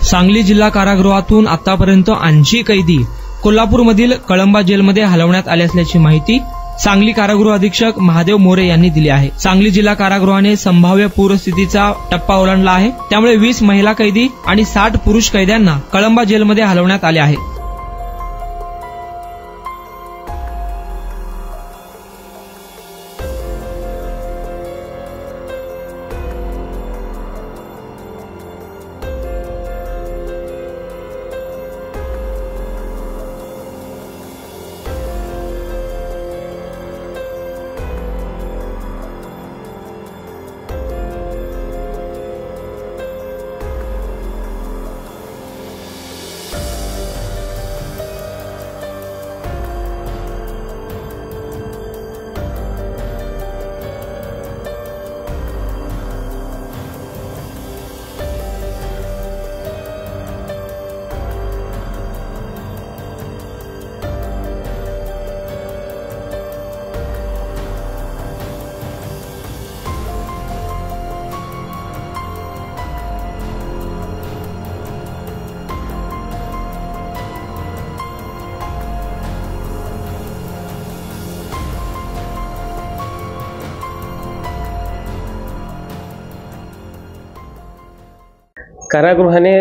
सांगली जिल्हा कारागृहातून आतापर्यंत 80 कैदी कोल्हापूरमधील कळंबा जेलमध्ये हलवण्यात आले असल्याची माहिती सांगली कारागृह अधीक्षक महादेव मोरे यांनी दिली आहे। सांगली जिल्हा कारागृहाने संभाव्य पूरस्थितीचा टप्पा ओलांडला आहे, त्यामुळे 20 महिला कैदी आणि 60 पुरुष कैद्यांना कळंबा जेलमध्ये हलवण्यात आले आहे। कारागृहाने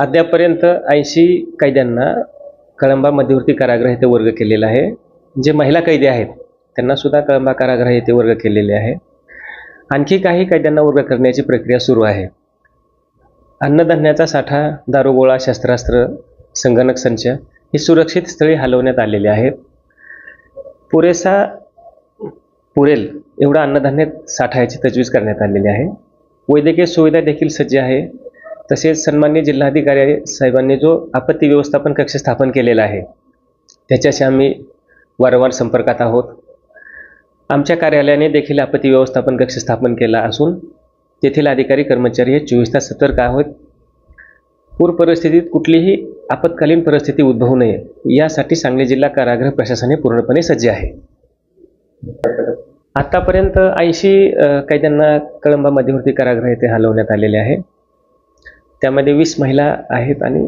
अद्यापर्यंत 80 कैद्यांना कळंबा मध्यवर्ती कारागृह येथे वर्ग केलेला आहे। जे महिला कैदी आहेत त्यांना सुद्धा कळंबा कारागृह येथे वर्ग केलेले आहे। आणखी काही कैद्यांना वर्ग करण्याची प्रक्रिया सुरू आहे। अन्नधान्याचा साठा, दारुगोळा, शस्त्रास्त्र, संगणक संच हे सुरक्षित स्थळी हलवण्यात आलेले आहेत। पुरेल एवढा अन्नधान्य साठ्याची तजवीज करण्यात आलेली आहे। वैद्यकीय सुविधा देखील सज्ज आहे। तसेच सन्माननीय जिल्हाधिकारी साहेबांनी जो आपत्ती व्यवस्थापन कक्ष स्थापन केलेला आहे त्याच्याशी आम्ही वारंवार संपर्कात आहोत। आमच्या कार्यालयाने देखील आपत्ती व्यवस्थापन कक्ष स्थापन केला असून तेथील अधिकारी कर्मचारी हे 24 तास सतर्क आहेत। पूर परिस्थितीत कुठलीही आपत्कालीन परिस्थिती उद्भवू नये यासाठी सांगली जिल्हा कारागृह प्रशासनाने पूर्णपणे सज्ज आहे। आतापर्यंत 80 कैद्यांना कळंबा मध्यवर्ती कारागृह येथे हलवण्यात आलेले आहे। त्यामध्ये 20 महिला आहेत आणि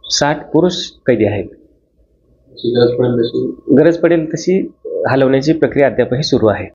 60 पुरुष कैदी आहेत। गरज पडेल तशी हलवण्याची प्रक्रिया अद्यापही सुरू आहे।